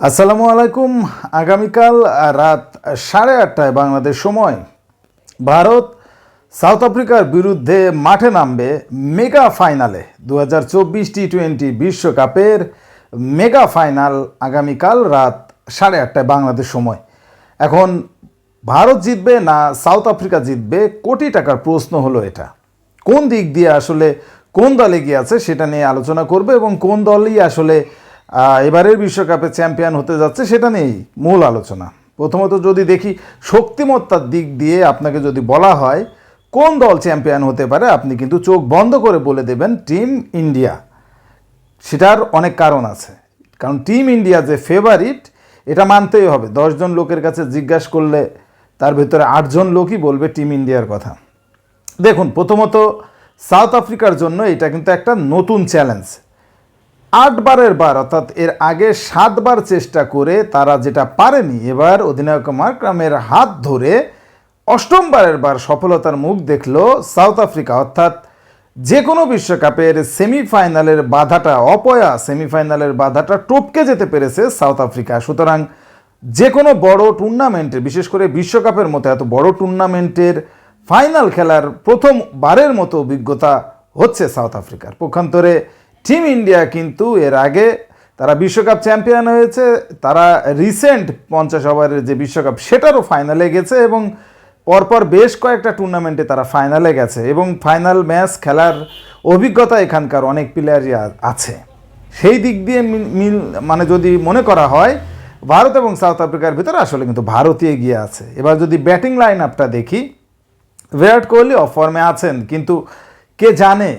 আসসালামু আলাইকুম। আগামীকাল রাত 8:30টায় বাংলাদেশ সময় ভারত সাউথ আফ্রিকার বিরুদ্ধে মাঠে নামবে মেগা ফাইনালে। 2024 টি-20 বিশ্বকাপের মেগা ফাইনাল আগামীকাল রাত 8:30টায় বাংলাদেশ সময়। এখন ভারত জিতবে না সাউথ আফ্রিকা জিতবে, কোটি টাকার প্রশ্ন হলো এটা। কোন দিক দিয়ে আসলে কোন দল এগিয়ে আছে সেটা নিয়ে আলোচনা করবে এবং কোন দলই আসলে এবারের বিশ্বকাপে চ্যাম্পিয়ন হতে যাচ্ছে সেটা নিয়েই মূল আলোচনা। প্রথমত যদি দেখি শক্তিমত্তার দিক দিয়ে আপনাকে যদি বলা হয় কোন দল চ্যাম্পিয়ন হতে পারে, আপনি কিন্তু চোখ বন্ধ করে বলে দেবেন টিম ইন্ডিয়া। সেটার অনেক কারণ আছে, কারণ টিম ইন্ডিয়া যে ফেভারিট এটা মানতেই হবে। 10 জন লোকের কাছে জিজ্ঞাসা করলে তার ভেতরে 8 জন লোকই বলবে টিম ইন্ডিয়ার কথা। দেখুন, প্রথমত সাউথ আফ্রিকার জন্য এটা কিন্তু একটা নতুন চ্যালেঞ্জ। 8 বারের বার, অর্থাৎ এর আগে 7 বার চেষ্টা করে তারা যেটা পারেনি, এবার অধিনায়ক মার্ক্রামের হাত ধরে 8ম বারের বার সফলতার মুখ দেখল সাউথ আফ্রিকা। অর্থাৎ যে কোনো বিশ্বকাপের সেমিফাইনালের বাধাটা, অপয়া সেমিফাইনালের বাধাটা টপকে যেতে পেরেছে সাউথ আফ্রিকা। সুতরাং যে কোনো বড় টুর্নামেন্টের, বিশেষ করে বিশ্বকাপের মতো এত বড় টুর্নামেন্টের ফাইনাল খেলার প্রথমবারের মতো অভিজ্ঞতা হচ্ছে সাউথ আফ্রিকার। পক্ষান্তরে টিম ইন্ডিয়া কিন্তু এর আগে তারা বিশ্বকাপ চ্যাম্পিয়ন হয়েছে, তারা রিসেন্ট 50 ওভারের যে বিশ্বকাপ সেটারও ফাইনালে গেছে এবং পরপর বেশ কয়েকটা টুর্নামেন্টে তারা ফাইনালে গেছে এবং ফাইনাল ম্যাচ খেলার অভিজ্ঞতা এখানকার অনেক প্লেয়ারই আছে। সেই দিক দিয়ে মানে যদি মনে করা হয় ভারত এবং সাউথ আফ্রিকার ভিতরে আসলে কিন্তু ভারতই এগিয়ে আছে। এবার যদি ব্যাটিং লাইন আপটা দেখি, বিরাট কোহলি অফ ফর্মে আছেন, কিন্তু কে জানে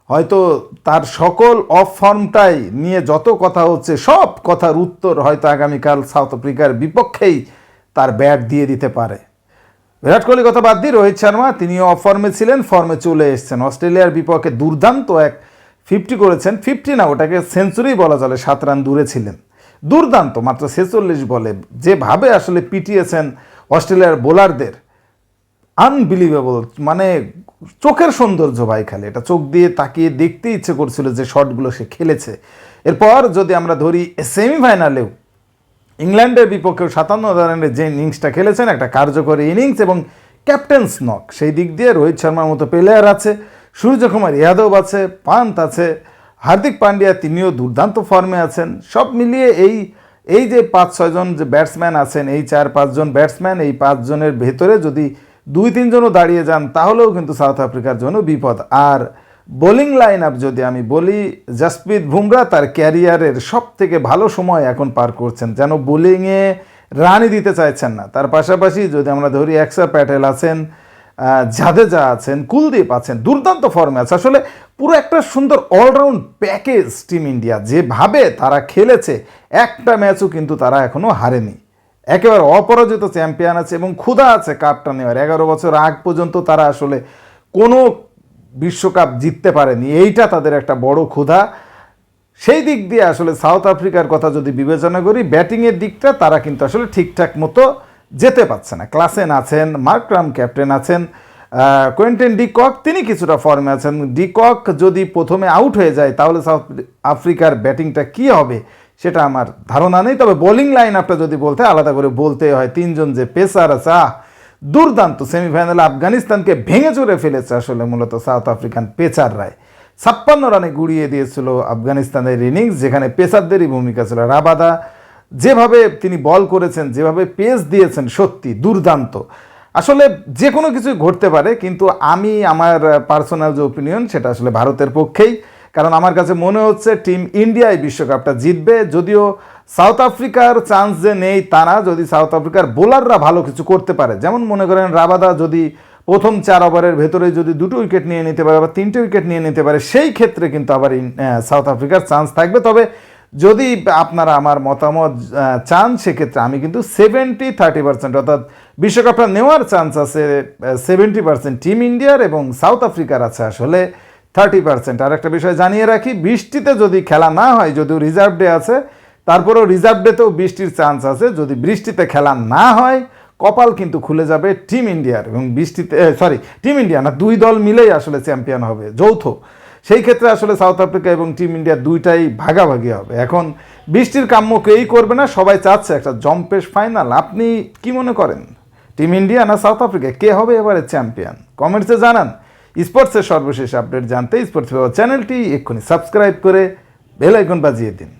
হয়তো তার সকল অফ ফর্মটাই নিয়ে যত কথা হচ্ছে সব কথার উত্তর হয়তো আগামীকাল সাউথ আফ্রিকার বিপক্ষেই তার ব্যাট দিয়ে দিতে পারে। বিরাট কোহলি কথা বাদ দিয়ে রোহিত শর্মা, তিনিও অফ ফর্মে ছিলেন, ফর্মে চলে এসছেন। অস্ট্রেলিয়ার বিপক্ষে দুর্দান্ত এক 50 করেছেন, 50 না, ওটাকে সেঞ্চুরি বলা চলে, 7 রান দূরে ছিলেন। দুর্দান্ত, মাত্র 46 বলে যেভাবে আসলে পিটিয়েছেন অস্ট্রেলিয়ার বোলারদের, আনবিলিভেবল, মানে চোখের সৌন্দর্য ভাই। খালি এটা চোখ দিয়ে তাকিয়ে দেখতে ইচ্ছে করছিল যে শটগুলো সে খেলেছে। এরপর যদি আমরা ধরি সেমিফাইনালেও ইংল্যান্ডের বিপক্ষেও 57 রানের যে ইনিংসটা খেলেছেন, একটা কার্যকরী ইনিংস এবং ক্যাপ্টেন্স নক, সেই দিক দিয়ে রোহিত শর্মার মতো প্লেয়ার আছে, সূর্যকুমার যাদব আছে, পান্ত আছে, হার্দিক পান্ডিয়া তিনিও দুর্দান্ত ফর্মে আছেন। সব মিলিয়ে এই যে 5-6 জন যে ব্যাটসম্যান আছেন, এই 4-5 জন ব্যাটসম্যান, এই 5 জনের ভেতরে যদি 2-3 জনও দাঁড়িয়ে যান তাহলেও কিন্তু সাউথ আফ্রিকার জন্য বিপদ। আর বোলিং লাইন আপ যদি আমি বলি, জসপ্রীত বুমরা তার ক্যারিয়ারের সব থেকে ভালো সময় এখন পার করছেন, যেন বোলিংয়ে রানই দিতে চাইছেন না। তার পাশাপাশি যদি আমরা ধরি অক্ষর প্যাটেল আছেন, জাদেজা আছেন, কুলদীপ আছেন, দুর্দান্ত ফর্মে আছে। আসলে পুরো একটা সুন্দর অলরাউন্ড প্যাকেজ টিম ইন্ডিয়া। যেভাবে তারা খেলেছে, একটা ম্যাচও কিন্তু তারা এখনও হারেনি, একেবারে অপরাজিত চ্যাম্পিয়ন আছে এবং ক্ষুধা আছে কাপটা নেওয়ার। 11 বছর আগ পর্যন্ত তারা আসলে কোনো বিশ্বকাপ জিততে পারেনি, এইটা তাদের একটা বড় ক্ষুধা। সেই দিক দিয়ে আসলে সাউথ আফ্রিকার কথা যদি বিবেচনা করি, ব্যাটিংয়ের দিকটা তারা কিন্তু আসলে ঠিকঠাক মতো যেতে পারছে না। ক্লাসেন আছেন, মার্ক্রাম ক্যাপ্টেন আছেন, কোয়েন্টিন ডি কক তিনি কিছুটা ফর্মে আছেন। ডি কক যদি প্রথমে আউট হয়ে যায় তাহলে সাউথ আফ্রিকার ব্যাটিংটা কী হবে সেটা আমার ধারণা নেই। তবে বোলিং লাইন আপটা যদি বলতে আলাদা করে বলতে হয়, 3 জন যে পেসার আছে, দুর্দান্ত। সেমিফাইনালে আফগানিস্তানকে ভেঙে চুরে ফেলেছে আসলে মূলত সাউথ আফ্রিকান পেসাররাই। 56 রানে গুড়িয়ে দিয়েছিল আফগানিস্তানের ইনিংস, যেখানে পেসারদেরই ভূমিকা ছিল। রাবাদা যেভাবে তিনি বল করেছেন, যেভাবে পেস দিয়েছেন, সত্যি দুর্দান্ত। আসলে যে কোনো কিছু ঘটতে পারে, কিন্তু আমার পার্সোনাল যে ওপিনিয়ন সেটা আসলে ভারতের পক্ষেই, কারণ আমার কাছে মনে হচ্ছে টিম ইন্ডিয়াই বিশ্বকাপটা জিতবে। যদিও সাউথ আফ্রিকার চান্স যে নেই তা না, যদি সাউথ আফ্রিকার বোলাররা ভালো কিছু করতে পারে, যেমন মনে করেন রাবাদা যদি প্রথম 4 ওভারের ভেতরে যদি 2টো উইকেট নিয়ে নিতে পারে বা 3টে উইকেট নিয়ে নিতে পারে, সেই ক্ষেত্রে কিন্তু আবার সাউথ আফ্রিকার চান্স থাকবে। তবে যদি আপনারা আমার মতামত চান, সেক্ষেত্রে আমি কিন্তু 70-30%, অর্থাৎ বিশ্বকাপটা নেওয়ার চান্স আছে 70% টিম ইন্ডিয়ার এবং সাউথ আফ্রিকার আছে আসলে 30%। আর একটা বিষয় জানিয়ে রাখি, বৃষ্টিতে যদি খেলা না হয়, যদিও রিজার্ভ ডে আছে, তারপরেও রিজার্ভ ডেতেও বৃষ্টির চান্স আছে। যদি বৃষ্টিতে খেলা না হয়, কপাল কিন্তু খুলে যাবে টিম ইন্ডিয়ার এবং টিম ইন্ডিয়া না, 2 দল মিলেই আসলে চ্যাম্পিয়ন হবে, যৌথ। সেই ক্ষেত্রে আসলে সাউথ আফ্রিকা এবং টিম ইন্ডিয়া দুইটাই ভাগাভাগি হবে। এখন বৃষ্টির কাম্য কেউই করবে না, সবাই চাচ্ছে একটা জম্পেশ ফাইনাল। আপনি কি মনে করেন, টিম ইন্ডিয়া না সাউথ আফ্রিকা, কে হবে এবারে চ্যাম্পিয়ন? কমেন্টসে জানান। স্পোর্টসের সর্বশেষ আপডেট জানতে স্পোর্টস চ্যানেলটি এক্ষুনি সাবস্ক্রাইব করে বেল আইকন বাজিয়ে দিন।